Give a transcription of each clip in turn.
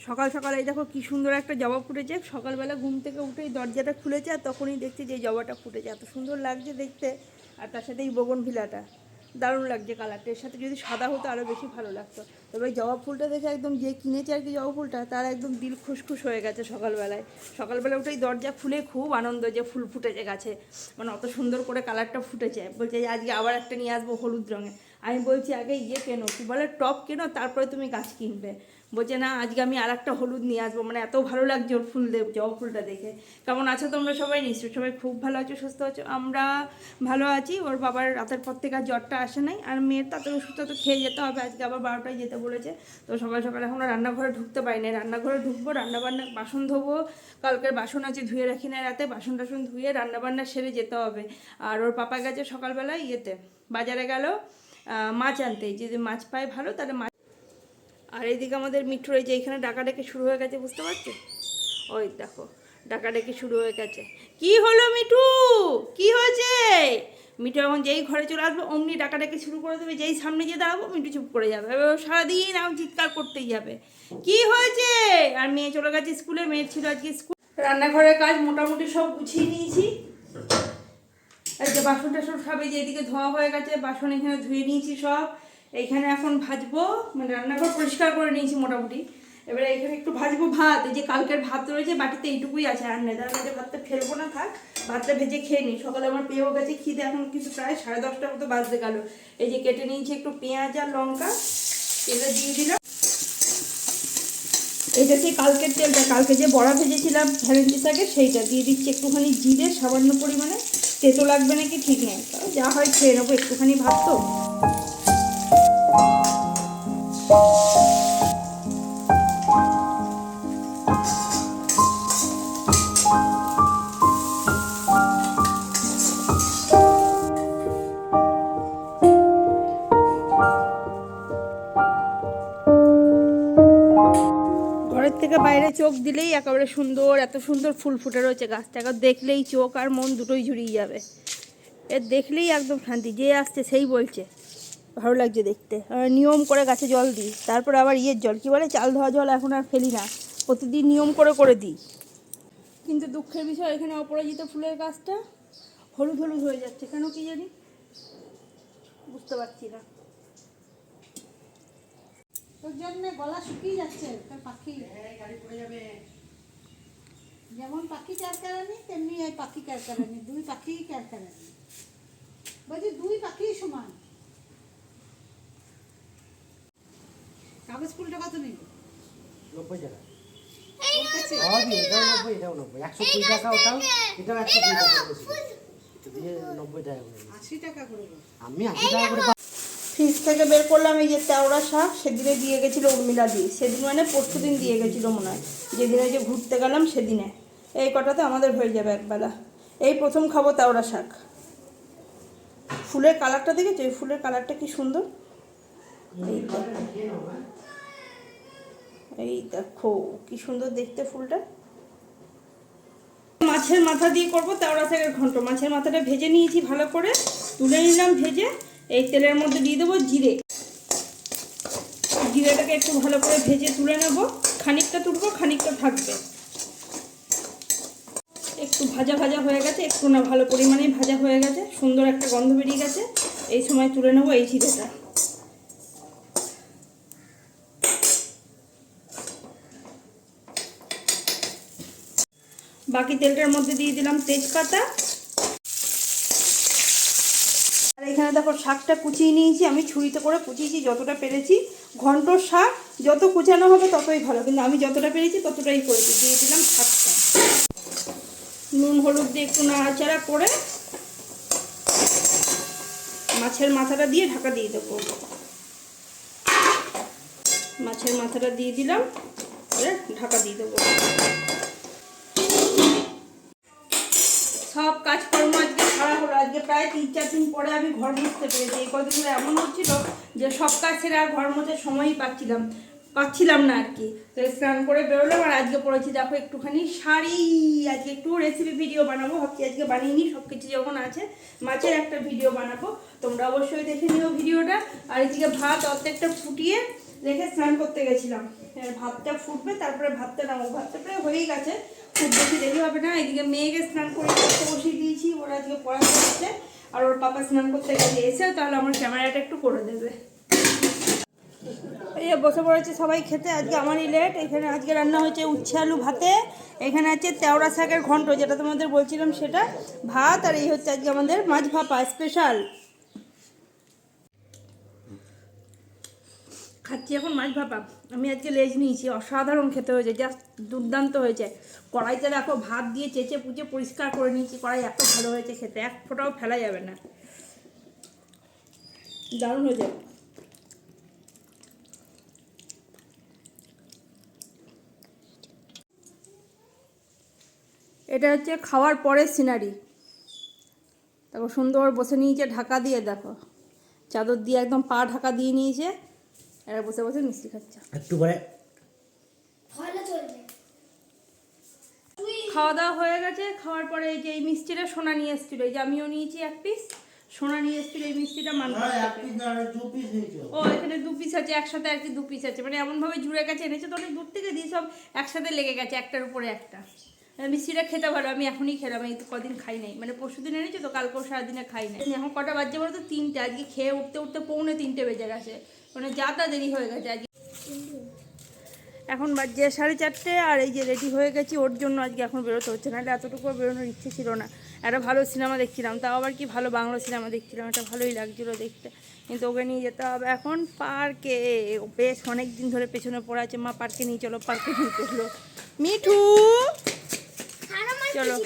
সকাল সকাল এই দেখো কি সুন্দর একটা জবা ফুটেছে। সকালবেলা ঘুম থেকে উঠেই দরজাটা খুলেছে আর তখনই দেখছি যে জবাটা ফুটেছে, এত সুন্দর লাগছে দেখতে। আর তার সাথে এই বগনভিলাটা দারুণ লাগছে কালারটা, এর সাথে যদি সাদা হতো আরও বেশি ভালো লাগতো। তবে জবা ফুলটা দেখে একদম যে কিনেছে আর কি জবা ফুলটা, তার একদম দিল খুশখুশ হয়ে গেছে। সকালবেলা উঠেই দরজা খুলে খুব আনন্দ যে ফুল ফুটেছে গাছে, মানে অত সুন্দর করে কালারটা ফুটেছে। বলছে যে আজকে আবার একটা নিয়ে আসবো হলুদ রঙে। আমি বলছি আগে কেনো, কি বলে টপ কেনো, তারপরে তুমি গাছ কিনবে। বলছে না আজকে আমি আর একটা হলুদ নিয়ে আসবো। মানে এত ভালো লাগছে ওর জবা ফুলটা দেখে। কেমন আছো তোমরা সবাই? নিশ্চয়ই সবাই খুব ভালো আছো, সুস্থ আছো। আমরা ভালো আছি। ওর বাবার রাতের পর থেকে আর জ্বরটা আসে নাই, আর মেয়ের তাতে ওষুধটা তো খেয়ে যেতে হবে। আজকে আবার 12টায় যেতে বলেছে। তো সকাল সকাল এখনও রান্নাঘরে ঢুকতে পারিনি। রান্নাঘরে ঢুকবো, রান্নাবান্না বাসন ধোবো। কালকের বাসন আছে ধুয়ে রাখি না, রাতে বাসন টাসন ধুয়ে রান্নাবান্না সেরে যেতে হবে। আর ওর পাপা গেছে সকালবেলায় বাজারে গেল মাছ আনতে, যদি মাছ পায় ভালো তাহলে মাছ। আর এইদিকে আমাদের মিঠুর এই যে এইখানে ডাকাডাকি শুরু হয়ে গেছে, বুঝতে পারছো? ওই দেখো ডাকাডাকি শুরু হয়ে গেছে। কি হলো মিঠু, কি হয়েছে? মিঠু এখন যেই ঘরে চলে আসবে অমনি ডাকাডাকি শুরু করে দেবে। যেই সামনে গিয়ে দাঁড়াবো মিঠু চুপ করে যাবে, সারাদিন এখন চিৎকার করতেই যাবে। কি হয়েছে? আর মেয়ে চলে গেছে স্কুলে, মেয়ের ছিল আজকে স্কুল। রান্নাঘরের কাজ মোটামুটি সব গুছিয়ে নিয়েছি। এই যে বাসন টাসন খাবে, যে এদিকে ধোয়া হয়ে গেছে, বাসন এখানে ধুয়ে নিয়েছি সব। এইখানে এখন ভাজবো, মানে রান্নাঘর পরিষ্কার করে নিয়েছি মোটামুটি। এবারে এখানে একটু ভাজবো ভাত। এই যে কালকের ভাত রয়েছে বাটিতে, এইটুকুই আছে, আর নেই। তার মধ্যে ভাতটা ফেলবো না, থাক ভাতটা ভেজে খেয়ে নিই। সকালে আমার পেয়েও গেছে খিদে, এখন কিছু প্রায় 10:30টার মতো বাজতে গেল। এই যে কেটে নিয়েছি একটু পেঁয়াজ আর লঙ্কা, তেলে দিয়ে দিলাম। এইটা সেই কালকের তেলটা, কালকে যে বড়া ভেজেছিলাম ভ্যালেন্টি শাকের, সেইটা দিয়ে দিচ্ছি। একটুখানি জিরে সামান্য পরিমাণে, তেতো লাগবে নাকি ঠিক নেই, যা হয় খেয়ে নেবো। একটুখানি ভাত তো। ঘরের থেকে বাইরে চোখ দিলেই একেবারে সুন্দর, এত সুন্দর ফুল ফুটে রয়েছে গাছটাকে। দেখলেই চোখ আর মন দুটোই জুড়িয়ে যাবে। এর দেখলেই একদম শান্তি। যে আসছে সেই বলছে ভালো লাগছে দেখতে। নিয়ম করে গাছে জল দিই, তারপর আবার জল কি বলে, চাল ধোয়া জল এখন আর ফেলি না, প্রতিদিন নিয়ম করে দিই। কিন্তু দুঃখের বিষয় এখানে অপরাজিতা ফুলের গাছটা হলুদ হলুদ হয়ে যাচ্ছে, কেন কি জানি, বুঝতে পারছি না। তোর জন্য গলা শুকিয়ে যাচ্ছে, তোর পাখি গাড়ি পড়ে যাবে। যেমন পাখি ক্যারকারানি তেমনি এই পাখি ক্যারকারানি, দুই পাখি ক্যারকারানি। বলছি দুই পাখি সমান। কাগজ ফুলটা কত নিল? 90 টাকা। 120 টাকা ওটাও, এটাও 120 টাকা দিয়ে 90 টাকা করে। 80 টাকা করে। আমি 80 টাকা করে। ফ্রিজ থেকে বের করলাম এই যে তেওড়া শাক, সেদিনে দিয়ে গেছিলো উর্মিলা দিয়ে। সেদিন মানে পরশু দিন দিয়ে গেছিলো মনে হয়, যেদিনে যে ঘুরতে গেলাম সেদিনে। এই কটাতে আমাদের হয়ে যাবে একবেলা। এই প্রথম খাবো তেওড়া শাক। ফুলের কালারটা দেখেছো? এই ফুলের কালারটা কি সুন্দর। এই দেখো কি সুন্দর দেখতে ফুলটা। মাছের মাথা দিয়ে করবো তেওড়া শাকের ঘন্ট। মাছের মাথাটা ভেজে নিয়েছি ভালো করে, তুলে নিলাম ভেজে। এই তেলের মধ্যে দিয়ে দেবো জিরে। জিরেটাকে একটু ভালো করে ভেজে তুলে নেব। খানিকটা তুলবো, খানিকটা থাকবে। একটু ভাজা ভাজা হয়ে গেছে, একটু না ভালো পরিমাণেই ভাজা হয়ে গেছে, সুন্দর একটা গন্ধ বেরিয়ে গেছে। এই সময় তুলে নেবো এই জিরেটা। বাকি তেলটার মধ্যে দিয়ে দিলাম তেজপাতা। আর এখানে দেখো শাকটা কুচিয়ে নিয়েছি, আমি ছুরিতে করে কুচিয়েছি যতটা পেরেছি। ঘন্টর শাক যত কুচানো হবে ততই ভালো, কিন্তু আমি যতটা পেরেছি ততটাই করেছি। দিয়ে দিলাম শাকটা, নুন হলুদ দিয়ে একটু নাড়াচাড়া করে মাছের মাথাটা দিয়ে ঢাকা দিয়ে দেবো। মাছের মাথাটা দিয়ে দিলাম, ঢাকা দিয়ে দেবো। সব কাজকর্ম আজকে সারা হলো। আজকে প্রায় 3-4 দিন পরে আমি ঘর মুছতে পেরেছি। এই কদিন ধরে এমন হচ্ছিল যে সব কাজ ছেড়ে আর ঘর মুছতে সময়ই পাচ্ছিলাম না আর কি। তো স্নান করে বেরোলাম আর আজকে পড়েছি দেখো একটুখানি শাড়ি। আজকে একটু রেসিপি ভিডিও বানাবো ভাবছি, আজকে বানিয়ে সব কিছু যখন আছে মাছের একটা ভিডিও বানাবো, তোমরা অবশ্যই দেখে নিও ভিডিওটা। আর এদিকে ভাত অর্ধেকটা ফুটিয়ে রেখে স্নান করতে গেছিলাম। ভাতটা ফুটবে তারপরে ভাতটা নামো, ভাতটা প্রায় হয়েই গেছে, খুব বেশি দেরি হবে না। এদিকে মেয়েকে স্নান করে বসিয়ে দিয়েছি, ওরা আজকে পড়াতে হচ্ছে আর ওর পাপা স্নান করতে গেছে, এসে তাহলে আমার ক্যামেরাটা একটু করে দেবে। এই বসে পড়েছে সবাই খেতে, আজকে আমারই লেট। এখানে আজকে রান্না হয়েছে উচ্ছে আলু ভাতে, এখানে আছে তেওড়া শাকের ঘন্ট যেটা তোমাদের বলছিলাম সেটা, ভাত, আর এই হচ্ছে আজকে আমাদের মাছ ভাপা স্পেশাল। খাচ্ছি এখন মাছ ভাপা। আমি আজকে লেজ নিয়েছি, অসাধারণ খেতে হয়েছে, জাস্ট দুর্দান্ত হয়েছে। কড়াইতে দেখো ভাত দিয়ে চেঁচে পুচে পরিষ্কার করে নিয়েছি, কড়াই এত ভালো হয়েছে খেতে, এক ফোঁটাও ফেলা যাবে না, দারুণ হয়েছে। এটা হচ্ছে খাওয়ার পরের সিনারি। দেখো সুন্দর বসে নিয়েছে ঢাকা দিয়ে, দেখো চাদর দিয়ে একদম পা ঢাকা দিয়ে নিয়েছে, এরা বসে বসে মিষ্টি খাচ্ছে। একটু পরে খাওয়া দাওয়া হয়ে গেছে। খাওয়ার পরে এই যে এই মিষ্টিটা সোনা নিয়ে এসেছিলো, এই যে আমিও নিয়েছি 1 পিস, সোনা নিয়ে এসেছিলো এই মিষ্টিটা মানকার থেকে। ও এখানে 2 পিস আছে, একসাথে আর কি 2 পিস আছে, মানে এমনভাবে জুড়ে গেছে, এনেছে তো অনেক দূর থেকে দিয়ে সব একসাথে লেগে গেছে একটার উপরে একটা। মিষ্টিটা খেতে ভালো, আমি এখনই খেলাম, এই তো কদিন খাই নাই, মানে পরশুদিন এনেছে তো কালকেও সারাদিনে খাই নাই। এখন কটা বাজছে বলো তো? 3টে। আজকে খেয়ে উঠতে উঠতে 2:45 বেজে গেছে, মানে যা তা দেরি হয়ে গেছে আজকে। এখন বাজছে 4:30 আর এই যে রেডি হয়ে গেছি ওর জন্য। আজকে এখন বেরোতে হচ্ছে, নাহলে এতটুকু বেরোনোর ইচ্ছে ছিল না। একটা ভালো সিনেমা দেখছিলাম, তাও আবার কি ভালো বাংলা সিনেমা দেখছিলাম, এটা ভালোই লাগছিলো দেখতে, কিন্তু ওকে নিয়ে যেতে হবে এখন পার্কে। বেশ অনেক দিন ধরে পেছনে পড়ে আছে, মা পার্কে নিয়ে চলো, পার্কে নিয়ে চলো। মিঠু চলো।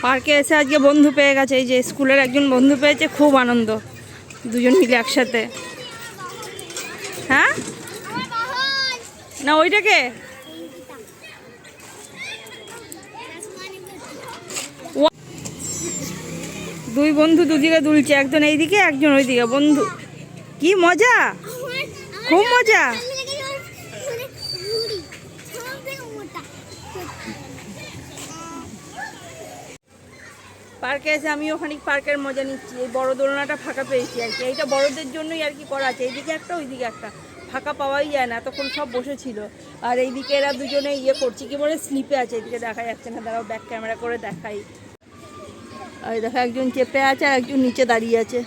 পার্কে এসে আজকে বন্ধু পেয়ে গেছে, এই যে স্কুলের একজন বন্ধু পেয়েছে, খুব আনন্দ, দুজন মিলে একসাথে। হ্যাঁ না ওইটাকে দুই বন্ধু দুদিকে দুলছে, একজন এইদিকে একজন ওইদিকে, বন্ধু কি মজা, খুব মজা। পার্কে এসে আমিও খানিক পার্কের মজা নিচ্ছি, এই বড় দোলনাটা ফাঁকা পেয়েছি আর কি, এইটা বড়দের জন্যই আর কি করা আছে, এইদিকে একটা ওইদিকে একটা, ফাঁকা পাওয়াই যায় না, তখন সব বসেছিল। আর এইদিকে এরা দুজনে ইয়ে করছে, কি বলে স্লিপে আছে, এদিকে দেখা যাচ্ছে না, দাঁড়াও ব্যাক ক্যামেরা করে দেখাই। আর দেখো একজন চেপে আছে আর একজন নিচে দাঁড়িয়ে আছে।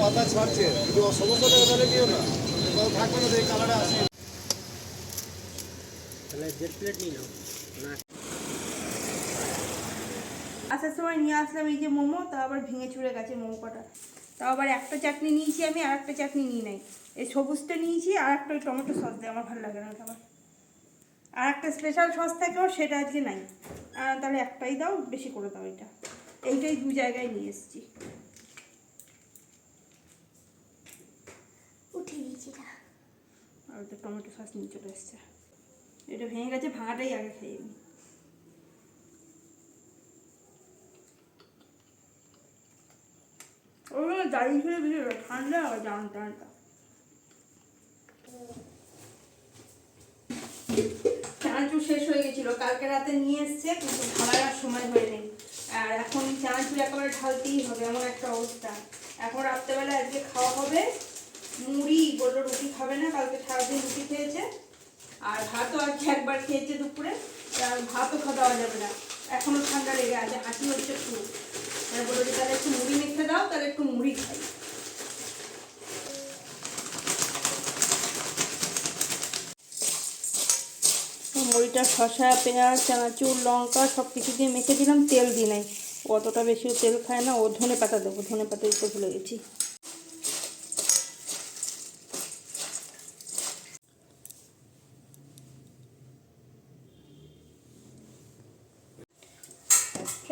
পাতা ছাড়ছে সমস্যাটা তাহলে কি না থাকবে না, এই কালারে আসে। তাহলে জেট প্লেট নিয়ে নাও না। আসার সময় নিয়ে আসলাম এই যে মোমো, তা আবার ভেঙে চুড়ে গেছে মোমো কটা। তাও আবার একটা চাটনি নিয়েছি আমি, আর একটা চাটনি নিই নাই, এই সবুজটা নিয়েছি, আর একটা ওই টমেটো সস দেয়, আমার ভালো লাগে না ওটা। আবার আর একটা স্পেশাল সস থাকেও সেটা আজকে নাই, তাহলে একটাই দাও, বেশি করে দাও, এটা এইটাই 2 জায়গায় নিয়ে এসেছি। আর ওটা টমেটো সস নিয়ে চলে এসছে, এটা ভেঙে গেছে, ভাঙাটাই আগে খাইয়ে নি। ওগুলো দাঁড়িয়ে ফিরে বেশি ঠান্ডা জান টানটা। চানাচুর শেষ হয়ে গেছিল, কালকে রাতে নিয়ে এসছে, কিন্তু ঢালার আর সময় হয়ে নেই। আর এখন চানাচুর একেবারে ঢালতেই হবে, এমন একটা অবস্থা। এখন রাত্রেবেলা আজকে খাওয়া হবে মুড়ি, বললো রুটি খাবে না, কালকে সারাদিন রুটি খেয়েছে, আর ভাতও আজকে একবার খেয়েছে দুপুরে, আর ভাতও খাওয়া দেওয়া যাবে না, এখনও ঠান্ডা লেগে আছে, হাঁচি হচ্ছে খুব। বললো যে তাহলে একটু মুড়ি মেখে দাও, তাহলে একটু মুড়ি খাই। মুড়িটা শসা পেঁয়াজ চানাচুর লঙ্কা সব কিছু দিয়ে মেখে দিলাম, তেল দিই নাই, অতটা বেশিও তেল খায় না। ও ধনে পাতা দেবো, ধনে পাতা দিতে ভুলে গেছি।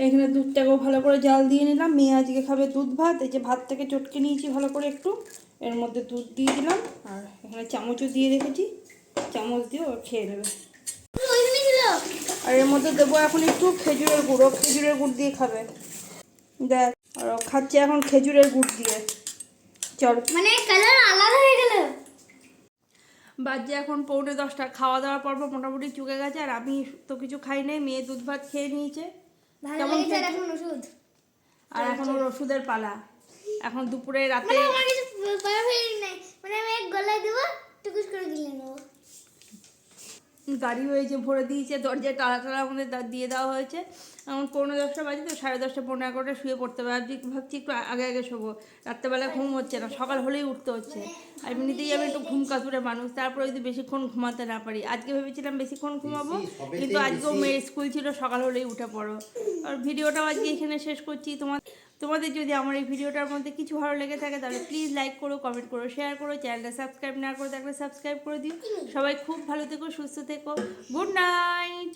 এখানে দুধটাকেও ভালো করে জাল দিয়ে নিলাম। মেয়ে আজকে খাবে দুধ ভাত। এই যে ভাতটাকে চটকে নিয়েছি ভালো করে একটু, এর মধ্যে দুধ দিয়ে দিলাম, আর এখানে চামচও দিয়ে রেখেছি, চামচ দিয়ে ও খেয়ে নেবে। আর এর মধ্যে দেবো এখন একটু খেজুরের গুঁড়ো, খেজুরের গুড় দিয়ে খাবে। দেখ, আর ও খাচ্ছে এখন খেজুরের গুড় দিয়ে। চল, মানে কালার আলাদা হয়ে গেল। বাজে এখন 9:45, খাওয়া দাওয়ার পর্ব মোটামুটি চুকে গেছে। আর আমি তো কিছু খাই নাই, মেয়ে দুধ ভাত খেয়ে নিয়েছে। ভালো কেমন লেগেছে। আর খেয়েছো? এখন ওষুধ আর এখন ওর ওষুধের পালা। এখন দুপুরে রাতে মানে আমার কিছু পারফেক্ট নেই, মানে আমি এক গলায় দেবো, টুকুস করে গিলে নেবো। গাড়ি হয়েছে, ভরে দিয়েছে, দরজায় তালা তালা আমাদের দিয়ে দেওয়া হয়েছে। এখন 9:45 বাজে, তো 10:30 11:00 শুয়ে পড়তে হবে। ভাবছি একটু আগে আগে শোবো, রাত্রেবেলা ঘুম হচ্ছে না, সকাল হলেই উঠতে হচ্ছে। আর এমনিতেই আমি একটু ঘুম কাতুরে মানুষ, তারপরে যদি বেশিক্ষণ ঘুমাতে না পারি। আজকে ভেবেছিলাম বেশিক্ষণ ঘুমাবো, কিন্তু আজকেও মেয়ের স্কুল ছিল, সকাল হলেই উঠে পড়ো। আর ভিডিওটাও আজকে এখানে শেষ করছি। তোমাদের যদি আমার এই ভিডিওটার মধ্যে কিছু ভালো লেগে থাকে তাহলে প্লিজ লাইক করো, কমেন্ট করো, শেয়ার করো। চ্যানেলটা সাবস্ক্রাইব না করে থাকলে সাবস্ক্রাইব করে দিও। সবাই খুব ভালো থেকো, সুস্থ থেকো। Good night.